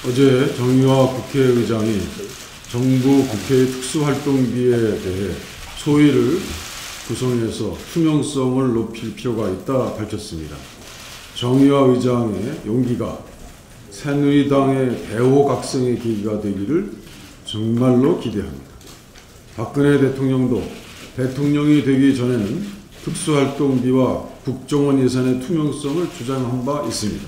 어제 정의화 국회의장이 정부 국회의 특수활동비에 대해 소위를 구성해서 투명성을 높일 필요가 있다 밝혔습니다. 정의화 의장의 용기가 새누리당의 대호각성의 계기가 되기를 정말로 기대합니다. 박근혜 대통령도 대통령이 되기 전에는 특수활동비와 국정원 예산의 투명성을 주장한 바 있습니다.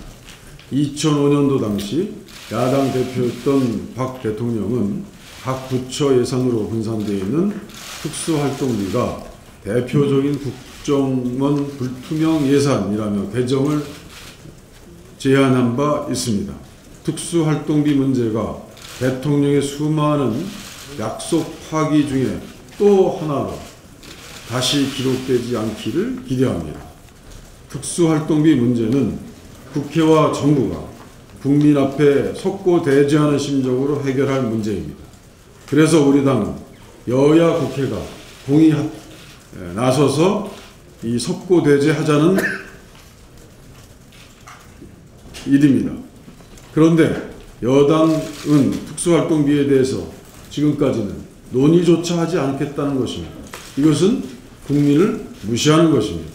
2005년도 당시 야당 대표였던 박 대통령은 각 부처 예산으로 분산되어 있는 특수활동비가 대표적인 국정원 불투명 예산이라며 개정을 제안한 바 있습니다. 특수활동비 문제가 대통령의 수많은 약속 파기 중에 또 하나로 다시 기록되지 않기를 기대합니다. 특수활동비 문제는 국회와 정부가 국민 앞에 속고대지하는 심정으로 해결할 문제입니다. 그래서 우리 당은 여야 국회가 공히 나서서 이 속고대지하자는 일입니다. 그런데 여당은 특수활동비에 대해서 지금까지는 논의조차 하지 않겠다는 것입니다. 이것은 국민을 무시하는 것입니다.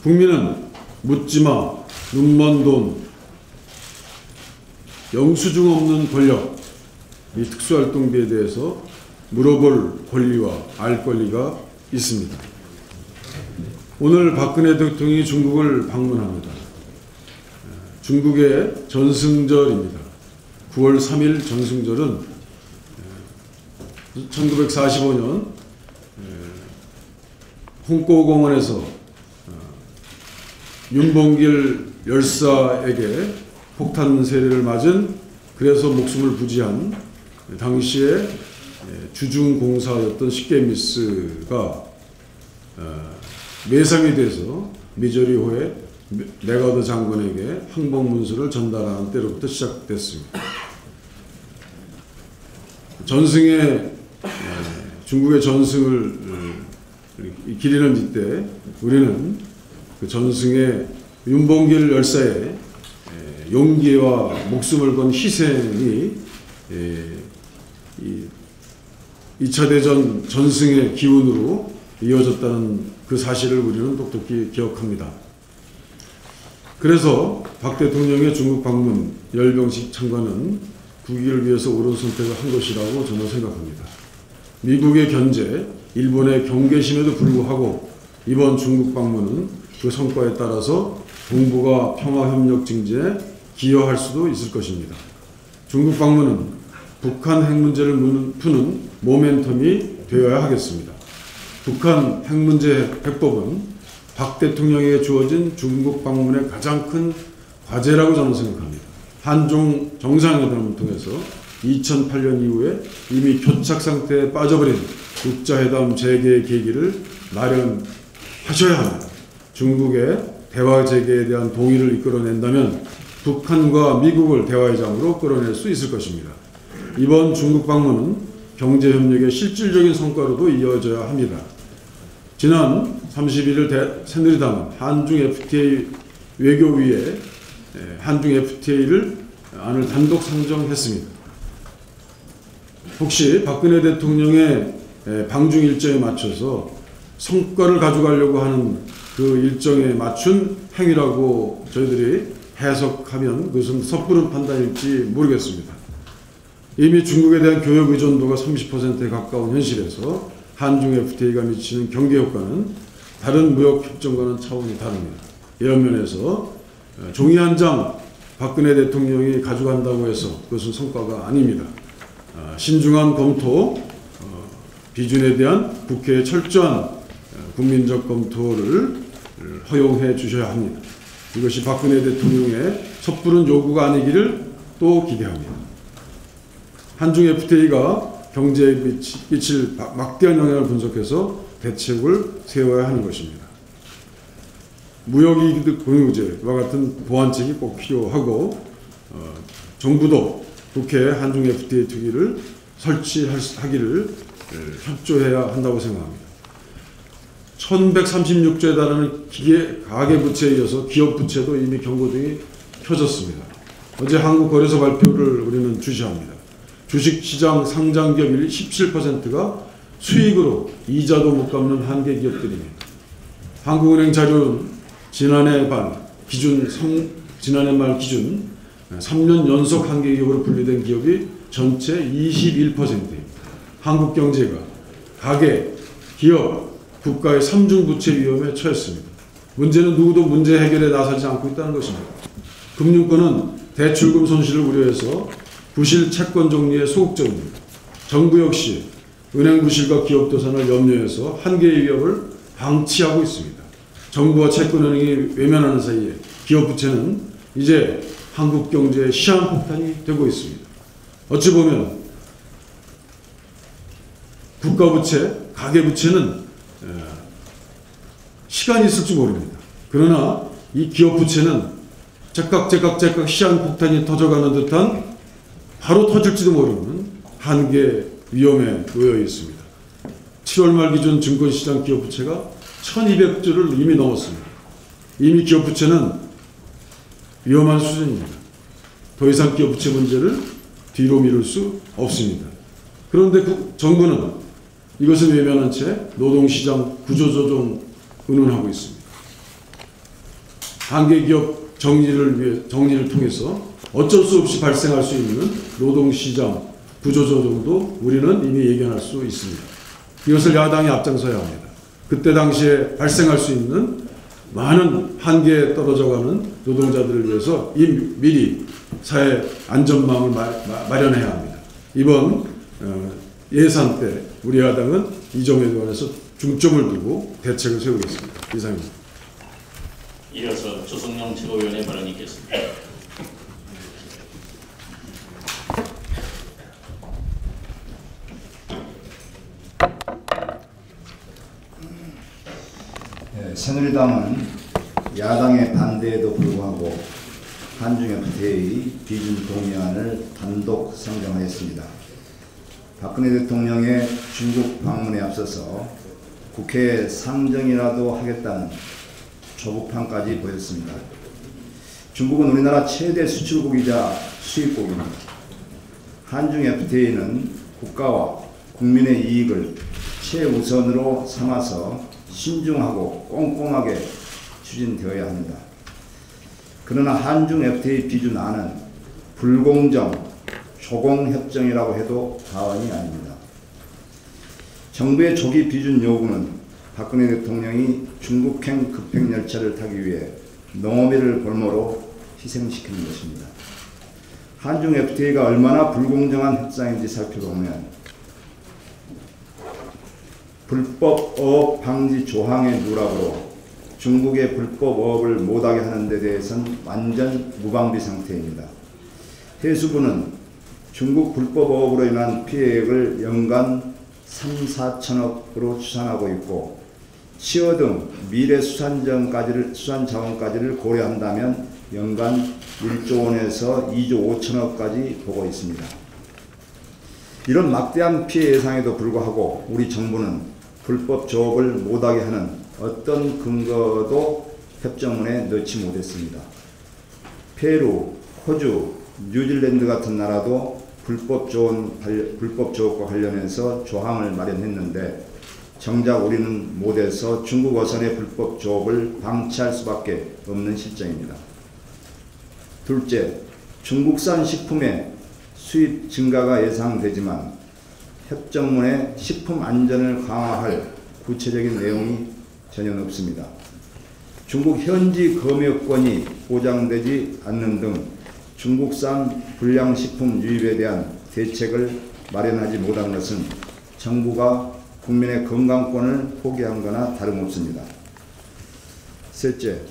국민은 묻지마, 눈먼 돈, 영수증 없는 권력, 이 특수활동비에 대해서 물어볼 권리와 알 권리가 있습니다. 오늘 박근혜 대통령이 중국을 방문합니다. 중국의 전승절입니다. 9월 3일 전승절은 1945년 홍고공원에서 윤봉길 열사에게 폭탄 세례를 맞은, 그래서 목숨을 부지한 당시의 주중공사였던 식계미스가 매상이 돼서 미저리호의 메가더 장군에게 항복문서를 전달하는 때로부터 시작됐습니다. 중국의 전승을 기리는 이때 우리는 그 전승의 윤봉길 열사의 용기와 목숨을 건 희생이 2차 대전 전승의 기운으로 이어졌다는 그 사실을 우리는 똑똑히 기억합니다. 그래서 박 대통령의 중국 방문 열병식 참관은 국익을 위해서 옳은 선택을 한 것이라고 저는 생각합니다. 미국의 견제, 일본의 경계심에도 불구하고 이번 중국 방문은 그 성과에 따라서 동북아 평화협력 증진에 기여할 수도 있을 것입니다. 중국 방문은 북한 핵 문제를 푸는 모멘텀이 되어야 하겠습니다. 북한 핵 문제 해법은 박 대통령에게 주어진 중국 방문의 가장 큰 과제라고 저는 생각합니다. 한중 정상회담을 통해서 2008년 이후에 이미 교착 상태에 빠져버린 육자회담 재개의 계기를 마련하셔야 합니다. 중국의 대화 재개에 대한 동의를 이끌어낸다면 북한과 미국을 대화의 장으로 끌어낼 수 있을 것입니다. 이번 중국 방문은 경제협력의 실질적인 성과로도 이어져야 합니다. 지난 31일 새누리당은 한중 FTA 외교위에 한중 FTA를 안을 단독 상정했습니다. 혹시 박근혜 대통령의 방중 일정에 맞춰서 성과를 가져가려고 하는 그 일정에 맞춘 행위라고 저희들이 해석하면 그것은 섣부른 판단일지 모르겠습니다. 이미 중국에 대한 교역 의존도가 30%에 가까운 현실에서 한중 FTA가 미치는 경계 효과는 다른 무역 협정과는 차원이 다릅니다. 이런 면에서 종이 한 장 박근혜 대통령이 가져간다고 해서 그것은 성과가 아닙니다. 신중한 검토, 비준에 대한 국회의 철저한 국민적 검토를 허용해 주셔야 합니다. 이것이 박근혜 대통령의 섣부른 요구가 아니기를 또 기대합니다. 한중 FTA가 경제에 미칠 막대한 영향을 분석해서 대책을 세워야 하는 것입니다. 무역이득 공유제와 같은 보완책이 꼭 필요하고 정부도 국회에 한중 FTA 특위를 설치하기를 협조해야 한다고 생각합니다. 1136조에 달하는 가계부채에 이어서 기업부채도 이미 경고 등이 켜졌습니다. 어제 한국거래소 발표를 우리는 주시합니다. 주식시장 상장기업일 17%가 수익으로 이자도 못 갚는 한계 기업들입니다. 한국은행 자료는 지난해 말 기준 3년 연속 한계 기업으로 분류된 기업이 전체 21%입니다. 한국 경제가 가계, 기업, 국가의 삼중부채 위험에 처했습니다. 문제는 누구도 문제 해결에 나서지 않고 있다는 것입니다. 금융권은 대출금 손실을 우려해서 부실 채권 정리에 소극적입니다. 정부 역시 은행 부실과 기업 도산을 염려해서 한계의 위협을 방치하고 있습니다. 정부와 채권은행이 외면하는 사이에 기업 부채는 이제 한국 경제의 시한폭탄이 되고 있습니다. 어찌 보면 국가 부채, 가계 부채는 시간이 있을지 모릅니다. 그러나 이 기업 부채는 제깍 시한폭탄이 터져가는 듯한 바로 터질지도 모르는 한계 위험에 놓여 있습니다. 7월 말 기준 증권시장 기업 부채가 1200조를 이미 넘었습니다. 이미 기업 부채는 위험한 수준입니다. 더 이상 기업 부채 문제를 뒤로 미룰 수 없습니다. 그런데 정부는 이것을 외면한 채 노동시장 구조조정 운운하고 있습니다. 한계 기업 정리를 통해서 어쩔 수 없이 발생할 수 있는 노동시장 구조조정도 우리는 이미 예견할 수 있습니다. 이것을 야당이 앞장서야 합니다. 그때 당시에 발생할 수 있는 많은 한계에 떨어져가는 노동자들을 위해서 미리 사회 안전망을 마련해야 합니다. 이번 예산 때 우리 야당은 이 점에 관해서 중점을 두고 대책을 세우겠습니다. 이상입니다. 이어서 조성영 최고위원의 발언이 있겠습니다. 새누리당은 야당의 반대에도 불구하고 한중 FTA 비준 동의안을 단독 상정하였습니다. 박근혜 대통령의 중국 방문에 앞서서 국회에 상정이라도 하겠다는 조급함까지 보였습니다. 중국은 우리나라 최대 수출국이자 수입국입니다. 한중 FTA는 국가와 국민의 이익을 최우선으로 삼아서 신중하고 꼼꼼하게 추진되어야 합니다. 그러나 한중 FTA 비준안은 불공정, 조공협정이라고 해도 과언이 아닙니다. 정부의 조기 비준 요구는 박근혜 대통령이 중국행 급행열차를 타기 위해 농어미를 볼모로 희생시키는 것입니다. 한중 FTA가 얼마나 불공정한 협상인지 살펴보면 불법 어업 방지 조항의 누락으로 중국의 불법 어업을 못하게 하는 데 대해서는 완전 무방비 상태입니다. 해수부는 중국 불법 어업으로 인한 피해액을 연간 3, 4천억으로 추산하고 있고 치어 등 미래 수산 자원까지를 고려한다면 연간 1조 원에서 2조 5천억까지 보고 있습니다. 이런 막대한 피해 예상에도 불구하고 우리 정부는 불법 조업을 못하게 하는 어떤 근거도 협정문에 넣지 못했습니다. 페루, 호주, 뉴질랜드 같은 나라도 불법 조업과 관련해서 조항을 마련했는데 정작 우리는 못해서 중국 어선의 불법 조업을 방치할 수밖에 없는 실정입니다. 둘째, 중국산 식품의 수입 증가가 예상되지만 협정문에 식품 안전을 강화할 구체적인 내용이 전혀 없습니다. 중국 현지 검역권이 보장되지 않는 등 중국산 불량식품 유입에 대한 대책을 마련하지 못한 것은 정부가 국민의 건강권을 포기한 거나 다름없습니다. 셋째,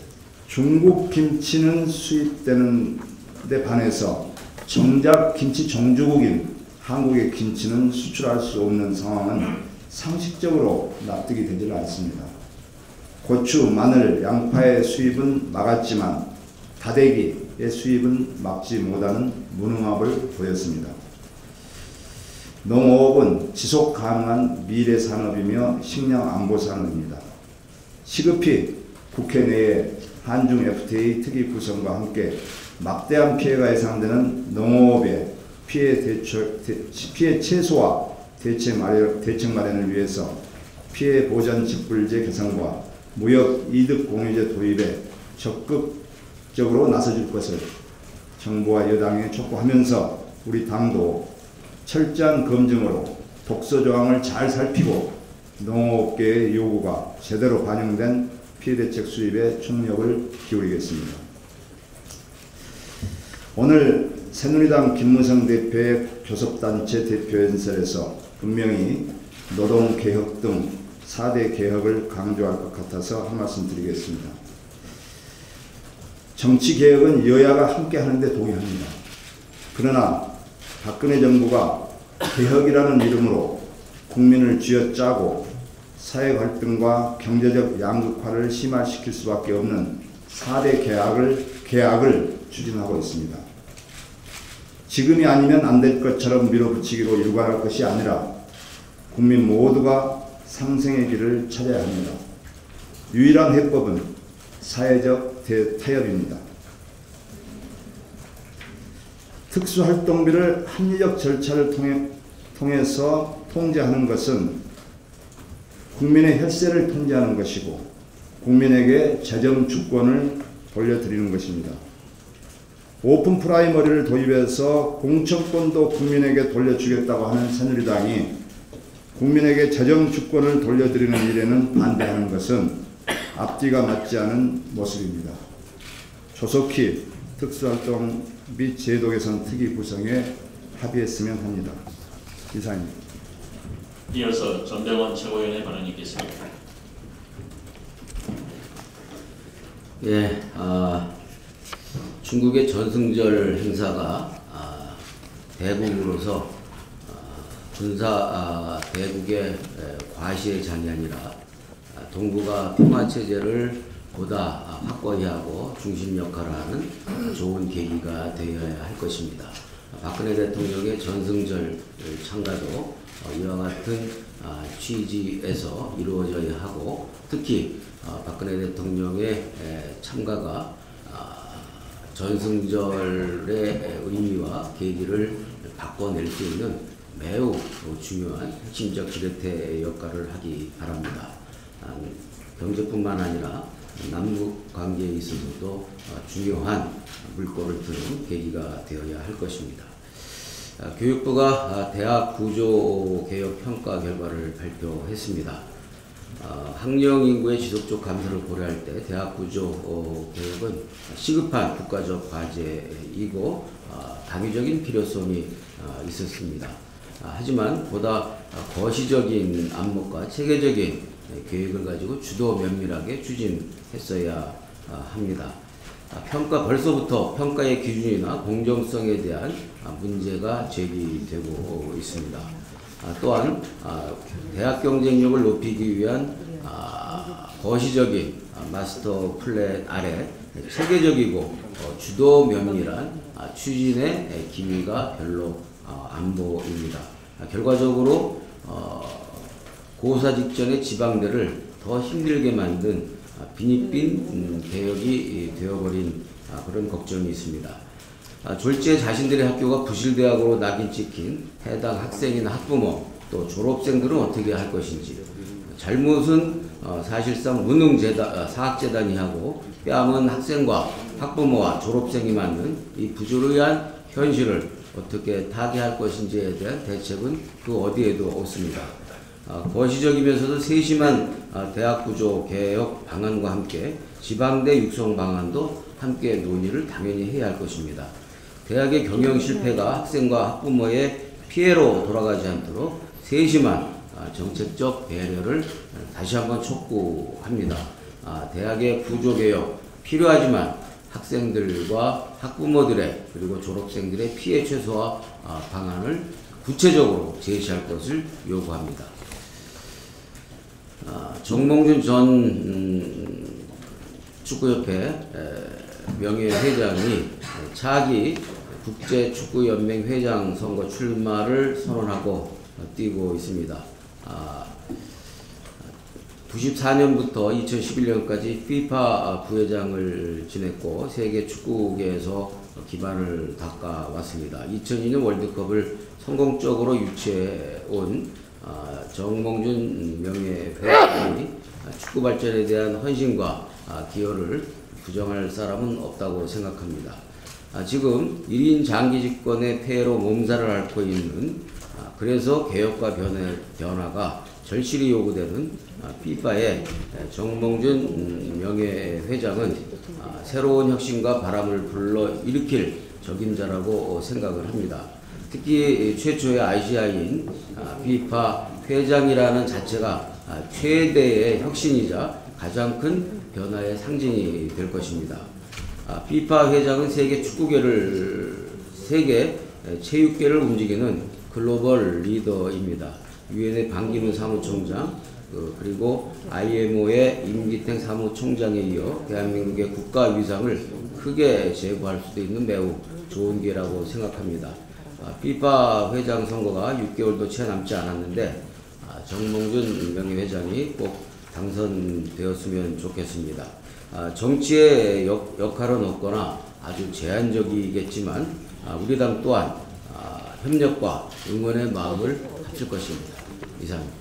중국 김치는 수입되는 데 반해서 정작 김치 종주국인 한국의 김치는 수출할 수 없는 상황은 상식적으로 납득이 되지 않습니다. 고추, 마늘, 양파의 수입은 막았지만 다대기의 수입은 막지 못하는 무능함을 보였습니다. 농업은 지속 가능한 미래 산업이며 식량 안보 산업입니다. 시급히 국회 내에 한중 FTA 특위 구성과 함께 막대한 피해가 예상되는 농업의 피해 최소화 대책 마련을 위해서 피해 보전 직불제 개선과 무역 이득 공유제 도입에 적극적으로 나서줄 것을 정부와 여당에 촉구하면서 우리 당도 철저한 검증으로 독소 조항을 잘 살피고 농업계의 요구가 제대로 반영된 피해대책 수립에 총력을 기울이겠습니다. 오늘 새누리당 김무성 대표의 교섭단체 대표연설에서 분명히 노동개혁 등 4대 개혁을 강조할 것 같아서 한 말씀 드리겠습니다. 정치개혁은 여야가 함께 하는데 동의합니다. 그러나 박근혜 정부가 개혁이라는 이름으로 국민을 쥐어짜고 사회 갈등과 경제적 양극화를 심화시킬 수밖에 없는 4대 계약을 추진하고 있습니다. 지금이 아니면 안 될 것처럼 밀어붙이기로 일관할 것이 아니라 국민 모두가 상생의 길을 찾아야 합니다. 유일한 해법은 사회적 타협입니다. 특수활동비를 합리적 절차를 통해서 통제하는 것은 국민의 혈세를 통제하는 것이고 국민에게 재정 주권을 돌려드리는 것입니다. 오픈 프라이머리를 도입해서 공천권도 국민에게 돌려주겠다고 하는 새누리당이 국민에게 재정 주권을 돌려드리는 일에는 반대하는 것은 앞뒤가 맞지 않은 모습입니다. 조속히 특수활동 및 제도 개선 특위 구성에 합의했으면 합니다. 이상입니다. 이어서 전병헌 최고위원의 발언이 있겠습니다. 예, 중국의 전승절 행사가 대국으로서 군사 대국의 과시의 장이 아니라 동북아 평화체제를 보다 확고히 하고 중심 역할을 하는 좋은 계기가 되어야 할 것입니다. 박근혜 대통령의 전승절 참가도 이와 같은 취지에서 이루어져야 하고, 특히 박근혜 대통령의 참가가 전승절의 의미와 계기를 바꿔낼 수 있는 매우 중요한 핵심적 지렛대 역할을 하기 바랍니다. 경제뿐만 아니라 남북 관계에 있어서도 중요한 물꼬를 트는 계기가 되어야 할 것입니다. 교육부가 대학 구조 개혁 평가 결과를 발표했습니다. 학령 인구의 지속적 감소를 고려할 때 대학 구조 개혁은 시급한 국가적 과제이고 당위적인 필요성이 있었습니다. 하지만 보다 거시적인 안목과 체계적인 계획을 가지고 주도 면밀하게 추진했어야 합니다. 벌써부터 평가의 기준이나 공정성에 대한 문제가 제기되고 있습니다. 또한 대학 경쟁력을 높이기 위한 거시적인 마스터 플랜 아래 체계적이고 주도 면밀한 추진의 기미가 별로 안 보입니다. 결과적으로 고사 직전의 지방대를 더 힘들게 만든 빈익빈 개혁이 되어버린 그런 걱정이 있습니다. 졸지에 자신들의 학교가 부실대학으로 낙인 찍힌 해당 학생이나 학부모 또 졸업생들은 어떻게 할 것인지, 잘못은 사실상 사학재단이 하고 뺨은 학생과 학부모와 졸업생이 맞는 이 부조리한 현실을 어떻게 타개할 것인지에 대한 대책은 그 어디에도 없습니다. 거시적이면서도 세심한 대학 구조 개혁 방안과 함께 지방대 육성 방안도 함께 논의를 당연히 해야 할 것입니다. 대학의 경영 실패가 학생과 학부모의 피해로 돌아가지 않도록 세심한 정책적 배려를 다시 한번 촉구합니다. 대학의 구조 개혁 필요하지만 학생들과 학부모들의 그리고 졸업생들의 피해 최소화 방안을 구체적으로 제시할 것을 요구합니다. 정몽준 전 축구협회 명예회장이 차기 국제축구연맹 회장 선거 출마를 선언하고 뛰고 있습니다. 94년부터 2011년까지 FIFA 부회장을 지냈고 세계 축구계에서 기반을 닦아왔습니다. 2002년 월드컵을 성공적으로 유치해온 정몽준 명예회장이 축구 발전에 대한 헌신과 기여를 부정할 사람은 없다고 생각합니다. 지금 1인 장기 집권의 폐해로 몸살을 앓고 있는 그래서 개혁과 변화가 절실히 요구되는 FIFA의 정몽준 명예회장은 새로운 혁신과 바람을 불러일으킬 적임자라고 생각을 합니다. 특히 최초의 아시아인 FIFA 회장이라는 자체가 최대의 혁신이자 가장 큰 변화의 상징이 될 것입니다. FIFA 회장은 세계 체육계를 움직이는 글로벌 리더입니다. 유엔의 반기문 사무총장 그리고 IMO의 임기택 사무총장에 이어 대한민국의 국가 위상을 크게 제고할 수도 있는 매우 좋은 기회라고 생각합니다. FIFA 회장 선거가 6개월도 채 남지 않았는데 정몽준 명예회장이 꼭 당선되었으면 좋겠습니다. 정치의 역할은 없거나 아주 제한적이겠지만 우리 당 또한 협력과 응원의 마음을 합칠 것입니다. 이상입니다.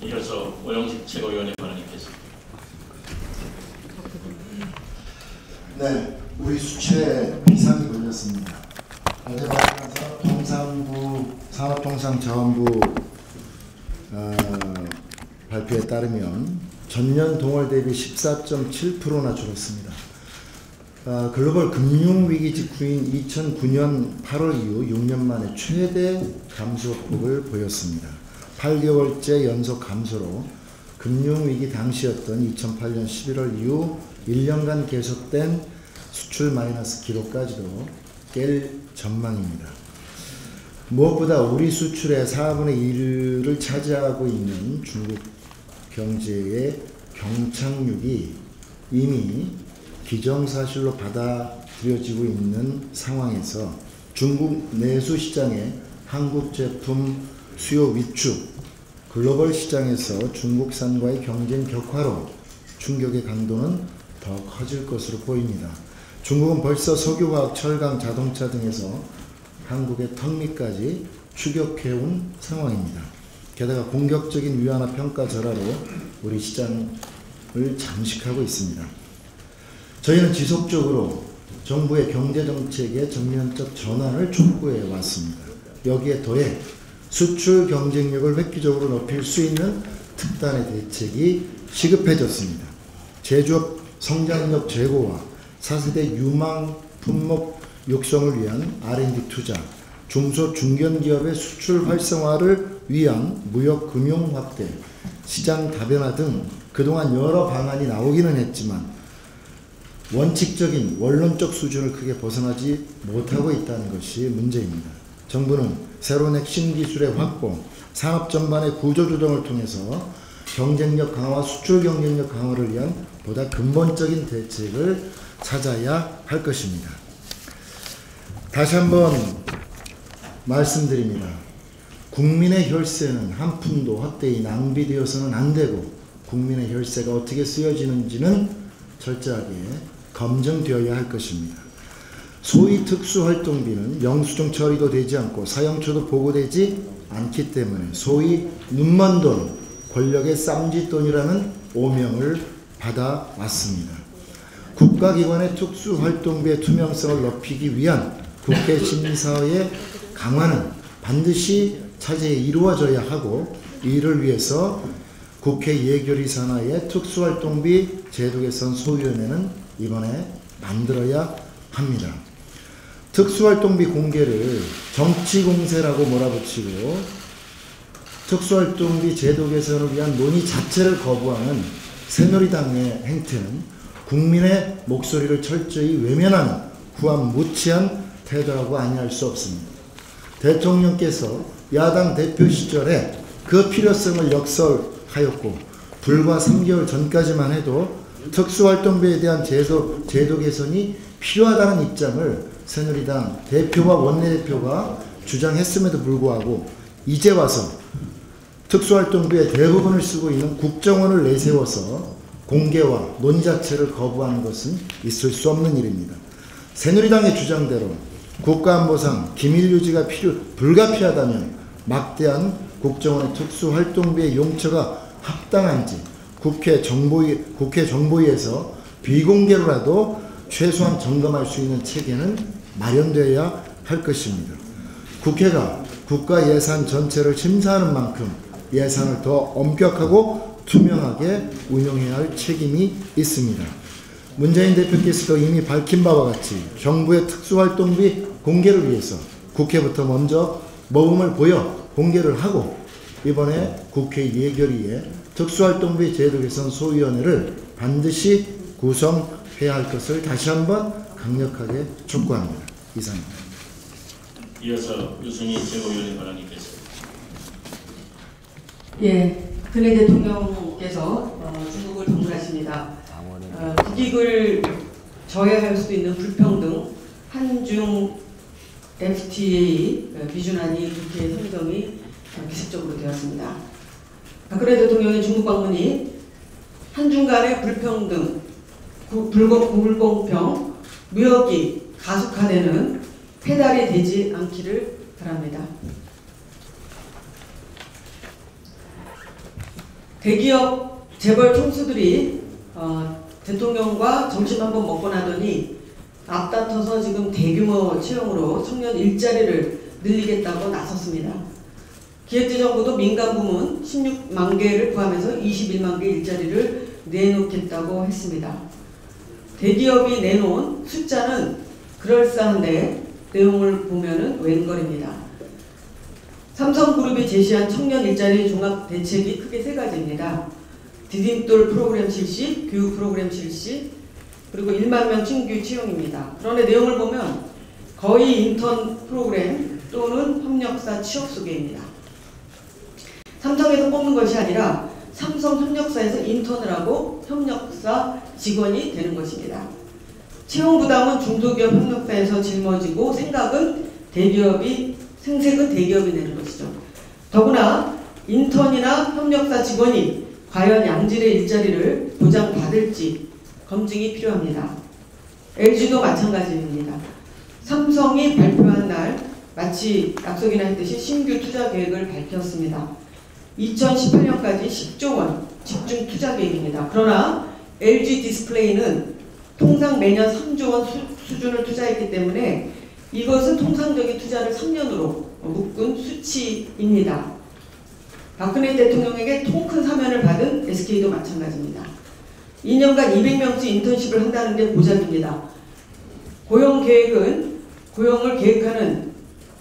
이어서 오영식 최고위원의 발언이 있겠습니다. 네, 우리 수치에 비상이 걸렸습니다. 어제 발표한 산업통상자원부 발표에 따르면 전년 동월 대비 14.7%나 줄었습니다. 글로벌 금융위기 직후인 2009년 8월 이후 6년 만에 최대 감소폭을 보였습니다. 8개월째 연속 감소로 금융위기 당시였던 2008년 11월 이후 1년간 계속된 수출 마이너스 기록까지도 깰 전망입니다. 무엇보다 우리 수출의 4분의 1을 차지하고 있는 중국 경제의 경착륙이 이미 기정사실로 받아들여지고 있는 상황에서 중국 내수 시장의 한국 제품 수요 위축, 글로벌 시장에서 중국산과의 경쟁 격화로 충격의 강도는 더 커질 것으로 보입니다. 중국은 벌써 석유화학, 철강, 자동차 등에서 한국의 턱밑까지 추격해온 상황입니다. 게다가 공격적인 위안화 평가 절하로 우리 시장을 잠식하고 있습니다. 저희는 지속적으로 정부의 경제정책의 전면적 전환을 촉구해 왔습니다. 여기에 더해 수출 경쟁력을 획기적으로 높일 수 있는 특단의 대책이 시급해졌습니다. 제조업 성장력 제고와 4세대 유망 품목 육성을 위한 R&D 투자, 중소 중견기업의 수출 활성화를 위한 무역 금융 확대, 시장 다변화 등 그동안 여러 방안이 나오기는 했지만 원칙적인 원론적 수준을 크게 벗어나지 못하고 있다는 것이 문제입니다. 정부는 새로운 핵심 기술의 확보, 산업 전반의 구조조정을 통해서 경쟁력 강화, 수출 경쟁력 강화를 위한 보다 근본적인 대책을 찾아야 할 것입니다. 다시 한번 말씀드립니다. 국민의 혈세는 한 푼도 헛되이 낭비되어서는 안 되고 국민의 혈세가 어떻게 쓰여지는지는 철저하게 검증되어야 할 것입니다. 소위 특수활동비는 영수증 처리도 되지 않고 사용처도 보고되지 않기 때문에 소위 눈먼 돈, 권력의 쌈짓돈이라는 오명을 받아왔습니다. 국가기관의 특수활동비의 투명성을 높이기 위한 국회 심사의 강화는 반드시 차제에 이루어져야 하고 이를 위해서 국회 예결위 산하의 특수활동비 제도 개선 소위원회는 이번에 만들어야 합니다. 특수활동비 공개를 정치공세라고 몰아붙이고 특수활동비 제도 개선을 위한 논의 자체를 거부하는 새누리당의 행태는 국민의 목소리를 철저히 외면하는 후안무치한 태도라고 아니할 수 없습니다. 대통령께서 야당 대표 시절에 그 필요성을 역설하였고 불과 3개월 전까지만 해도 특수활동비에 대한 제도 개선이 필요하다는 입장을 새누리당 대표와 원내대표가 주장했음에도 불구하고 이제 와서 특수활동비의 대부분을 쓰고 있는 국정원을 내세워서 공개와 논의 자체를 거부하는 것은 있을 수 없는 일입니다. 새누리당의 주장대로 국가안보상 기밀 유지가 불가피하다면 막대한 국정원의 특수활동비의 용처가 합당한지 국회 정보위에서 비공개로라도 최소한 점검할 수 있는 체계는 마련되어야 할 것입니다. 국회가 국가 예산 전체를 심사하는 만큼 예산을 더 엄격하고 투명하게 운영해야 할 책임이 있습니다. 문재인 대표께서도 이미 밝힌 바와 같이 정부의 특수활동비 공개를 위해서 국회부터 먼저 모범을 보여 공개를 하고 이번에 국회 예결위에 특수활동비 제도 개선 소위원회를 반드시 구성해야 할 것을 다시 한번 강력하게 촉구합니다. 이상입니다. 이어서 유승희 최고위원의 발언이 있겠습니다. 예, 근해 대통령께서 중국을 방문하십니다. 국익을 저해할 수도 있는 불평등 한중 FTA 비준안이 국회에 선정이 기습적으로 되었습니다. 박근혜 대통령의 중국 방문이 한중 간의 불평등, 불공평, 무역이 가속화되는 페달이 되지 않기를 바랍니다. 대기업 재벌 총수들이 대통령과 점심 한번 먹고 나더니 앞다퉈서 지금 대규모 채용으로 청년 일자리를 늘리겠다고 나섰습니다. 기획재정부도 민간 부문 16만 개를 포함해서 21만 개 일자리를 내놓겠다고 했습니다. 대기업이 내놓은 숫자는 그럴싸한데 내용을 보면은 웬걸입니다. 삼성그룹이 제시한 청년 일자리 종합 대책이 크게 세 가지입니다. 디딤돌 프로그램 실시, 교육 프로그램 실시, 그리고 1만 명 신규 채용입니다. 그런데 내용을 보면 거의 인턴 프로그램 또는 협력사 취업 소개입니다. 삼성에서 뽑는 것이 아니라 삼성 협력사에서 인턴을 하고 협력사 직원이 되는 것입니다. 채용 부담은 중소기업 협력사에서 짊어지고 생색은 대기업이 내는 것이죠. 더구나 인턴이나 협력사 직원이 과연 양질의 일자리를 보장받을지 검증이 필요합니다. LG도 마찬가지입니다. 삼성이 발표한 날 마치 약속이나 했듯이 신규 투자 계획을 밝혔습니다. 2018년까지 10조 원 집중 투자 계획입니다. 그러나 LG 디스플레이는 통상 매년 3조 원 수준을 투자했기 때문에 이것은 통상적인 투자를 3년으로 묶은 수치입니다. 박근혜 대통령에게 통 큰 사면을 받은 SK도 마찬가지입니다. 2년간 200명씩 인턴십을 한다는 게 고작입니다. 고용 계획은 고용을 계획하는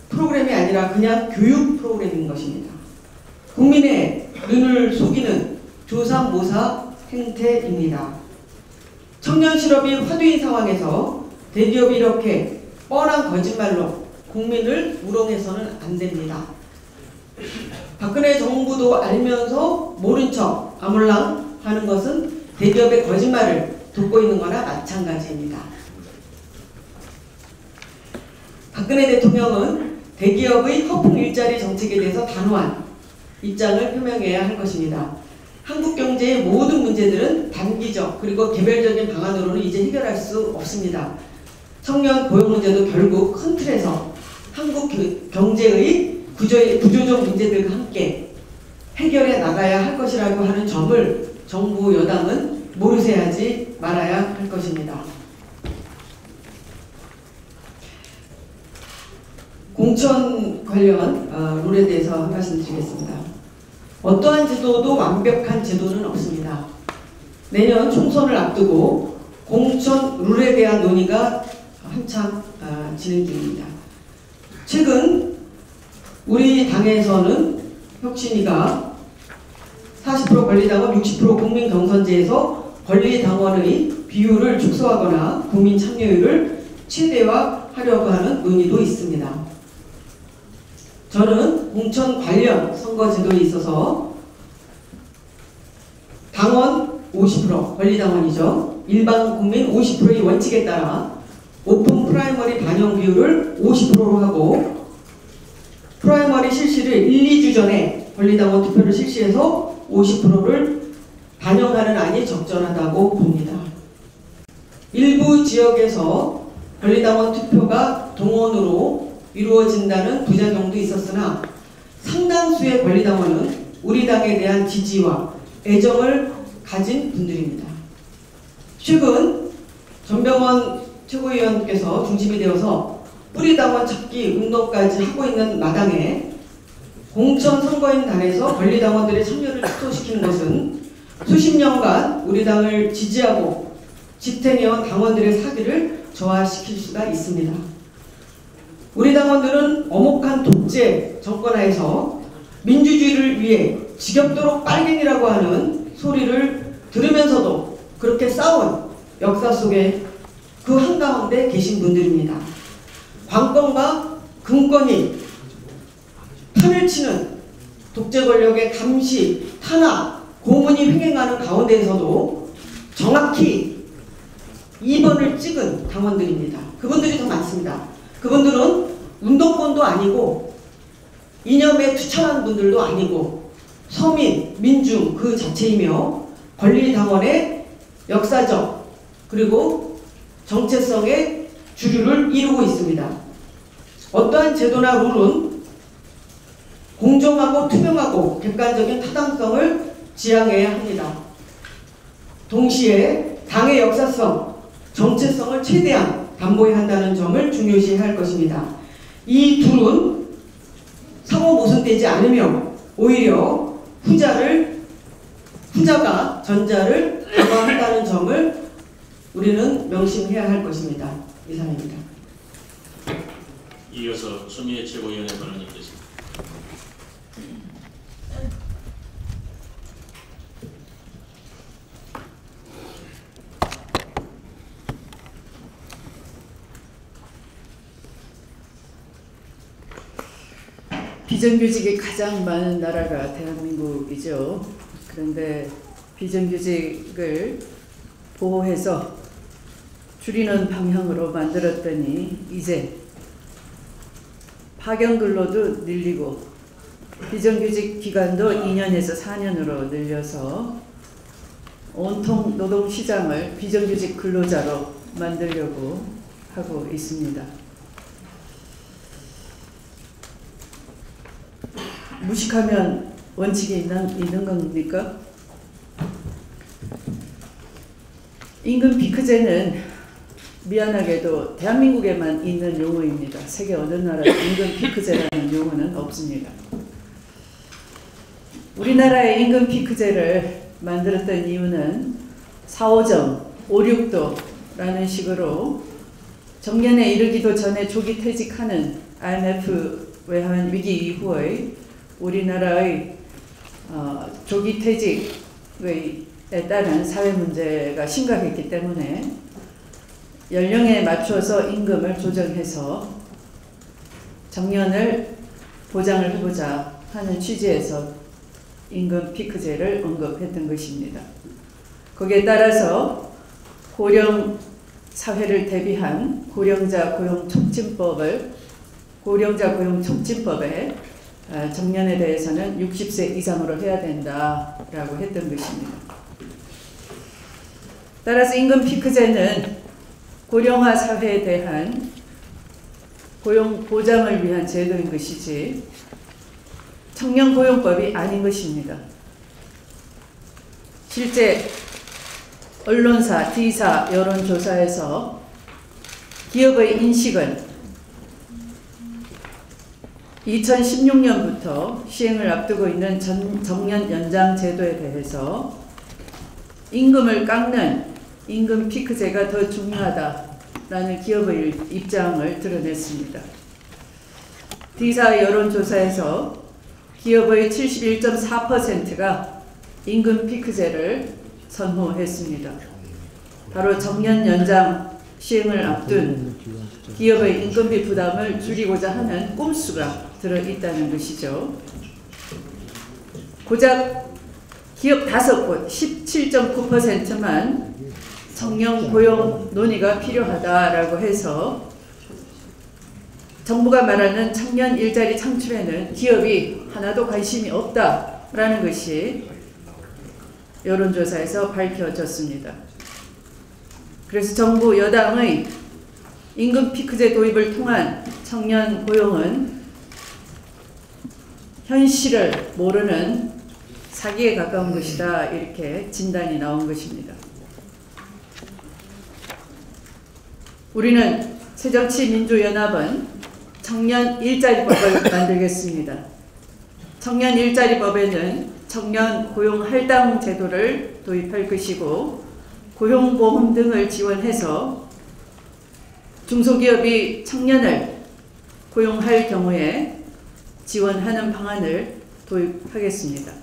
프로그램이 아니라 그냥 교육 프로그램인 것입니다. 국민의 눈을 속이는 조삼모사 행태입니다. 청년 실업이 화두인 상황에서 대기업이 이렇게 뻔한 거짓말로 국민을 우롱해서는 안 됩니다. 박근혜 정부도 알면서 모른 척 아몰랑 하는 것은 대기업의 거짓말을 돕고 있는 거나 마찬가지입니다. 박근혜 대통령은 대기업의 허풍 일자리 정책에 대해서 단호한 입장을 표명해야 할 것입니다. 한국 경제의 모든 문제들은 단기적 그리고 개별적인 방안으로는 이제 해결할 수 없습니다. 청년 고용 문제도 결국 큰 틀에서 한국 경제의 구조적 문제들과 함께 해결해 나가야 할 것이라고 하는 점을 정부 여당은 모르쇠하지 말아야 할 것입니다. 공천 관련 룰에 대해서 한 말씀 드리겠습니다. 어떠한 제도도 완벽한 제도는 없습니다. 내년 총선을 앞두고 공천 룰에 대한 논의가 한참 진행 중입니다. 최근 우리 당에서는 혁신위가 40% 권리당원, 60% 국민경선제에서 권리당원의 비율을 축소하거나 국민 참여율을 최대화하려고 하는 논의도 있습니다. 저는 공천 관련 선거제도에 있어서 당원 50%, 권리당원이죠. 일반 국민 50%의 원칙에 따라 오픈 프라이머리 반영 비율을 50%로 하고 프라이머리 실시를 1, 2주 전에 권리당원 투표를 실시해서 50%를 반영하는 안이 적절하다고 봅니다. 일부 지역에서 권리당원 투표가 동원으로 이루어진다는 부작용도 있었으나 상당수의 권리당원은 우리 당에 대한 지지와 애정을 가진 분들입니다. 최근 전병헌 최고위원께서 중심이 되어서 뿌리당원 찾기 운동까지 하고 있는 마당에 공천 선거인단에서 권리당원들의 참여를 축소시키는 것은 수십 년간 우리 당을 지지하고 지탱해온 당원들의 사기를 저하시킬 수가 있습니다. 우리 당원들은 엄혹한 독재 정권하에서 민주주의를 위해 지겹도록 빨갱이라고 하는 소리를 들으면서도 그렇게 싸운 역사 속에 그 한가운데 계신 분들입니다. 관건과 근권이 판을 치는 독재 권력의 감시, 탄압, 고문이 횡행하는 가운데에서도 정확히 2번을 찍은 당원들입니다. 그분들이 더 많습니다. 그분들은 운동권도 아니고 이념에 투철한 분들도 아니고 서민, 민중 그 자체이며 권리당원의 역사적 그리고 정체성의 주류를 이루고 있습니다. 어떠한 제도나 룰은 공정하고 투명하고 객관적인 타당성을 지향해야 합니다. 동시에 당의 역사성, 정체성을 최대한 담보해야 한다는 점을 중요시해야 할 것입니다. 이 둘은 상호 모순되지 않으며 오히려 후자가 전자를 강화한다는 점을 우리는 명심해야 할 것입니다. 이상입니다. 이어서 추미애 최고위원의 발언이 있겠습니다. 비정규직이 가장 많은 나라가 대한민국이죠. 그런데 비정규직을 보호해서 줄이는 방향으로 만들었더니 이제 파견 근로도 늘리고 비정규직 기간도 2년에서 4년으로 늘려서 온통 노동시장을 비정규직 근로자로 만들려고 하고 있습니다. 무식하면 원칙이 있는 겁니까? 임금 피크제는 미안하게도 대한민국에만 있는 용어입니다. 세계 어느 나라에 임금 피크제라는 용어는 없습니다. 우리나라의 임금 피크제를 만들었던 이유는 4.5점, 5.6도라는 식으로 정년에 이르기도 전에 조기 퇴직하는 IMF 외환 위기 이후의 우리나라의 조기 퇴직에 따른 사회 문제가 심각했기 때문에 연령에 맞춰서 임금을 조정해서 정년을 보장을 해보자 하는 취지에서 임금 피크제를 언급했던 것입니다. 거기에 따라서 고령 사회를 대비한 고령자 고용 촉진법에 정년에 대해서는 60세 이상으로 해야 된다라고 했던 것입니다. 따라서 임금 피크제는 고령화 사회에 대한 고용 보장을 위한 제도인 것이지 청년 고용법이 아닌 것입니다. 실제 언론사, D사 여론조사에서 기업의 인식은 2016년부터 시행을 앞두고 있는 정년 연장 제도에 대해서 임금을 깎는 임금 피크제가 더 중요하다라는 기업의 입장을 드러냈습니다. D사 여론조사에서 기업의 71.4%가 임금 피크제를 선호했습니다. 바로 정년 연장 시행을 앞둔 기업의 인건비 부담을 줄이고자 하는 꼼수가 들어있다는 것이죠. 고작 기업 5곳 17.9%만 청년 고용 논의가 필요하다라고 해서 정부가 말하는 청년 일자리 창출에는 기업이 하나도 관심이 없다라는 것이 여론조사에서 밝혀졌습니다. 그래서 정부 여당의 임금 피크제 도입을 통한 청년 고용은 현실을 모르는 사기에 가까운 것이다, 이렇게 진단이 나온 것입니다. 우리는 새정치민주연합은 청년 일자리법을 만들겠습니다. 청년 일자리법에는 청년 고용 할당 제도를 도입할 것이고 고용보험 등을 지원해서 중소기업이 청년을 고용할 경우에 지원하는 방안을 도입하겠습니다.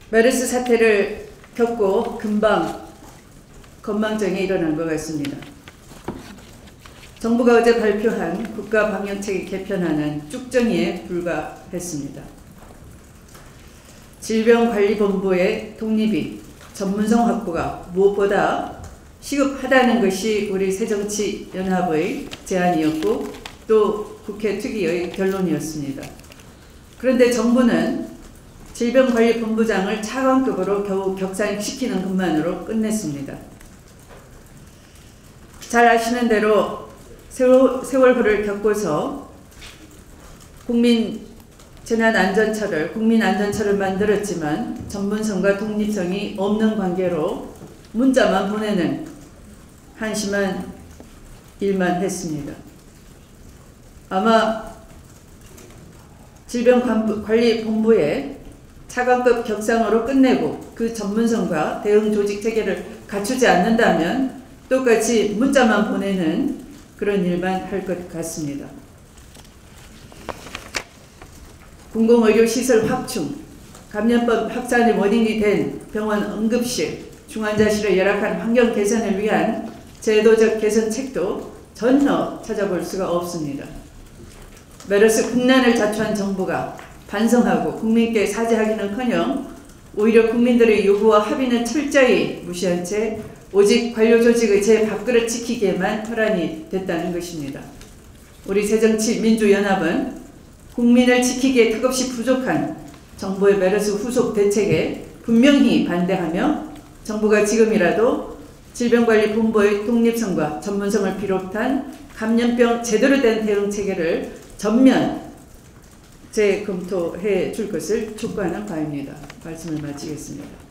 메르스 사태를 겪고 금방 건망증이 일어난 것 같습니다. 정부가 어제 발표한 국가방역체계 개편안은 쭉정이에 불과했습니다. 질병관리본부의 독립이 전문성 확보가 무엇보다 시급하다는 것이 우리 새정치연합의 제안이었고 또 국회 특위의 결론이었습니다. 그런데 정부는 질병관리본부장을 차관급으로 겨우 격상시키는 것만으로 끝냈습니다. 잘 아시는 대로 세월호를 겪고서 국민안전처를 만들었지만 전문성과 독립성이 없는 관계로 문자만 보내는 한심한 일만 했습니다. 아마 질병관리본부의 차관급 격상으로 끝내고 그 전문성과 대응 조직 체계를 갖추지 않는다면 똑같이 문자만 보내는 그런 일만 할 것 같습니다. 공공의료시설 확충, 감염병 확산의 원인이 된 병원 응급실, 중환자실의 열악한 환경 개선을 위한 제도적 개선책도 전혀 찾아볼 수가 없습니다. 메르스 국난을 자초한 정부가 반성하고 국민께 사죄하기는커녕 오히려 국민들의 요구와 합의는 철저히 무시한 채 오직 관료 조직의 제 밥그릇 지키기에만 혈안이 됐다는 것입니다. 우리 새정치민주연합은 국민을 지키기에 턱없이 부족한 정부의 메르스 후속 대책에 분명히 반대하며 정부가 지금이라도 질병관리본부의 독립성과 전문성을 비롯한 감염병 제대로 된 대응 체계를 전면 재검토해 줄 것을 촉구하는 바입니다. 말씀을 마치겠습니다.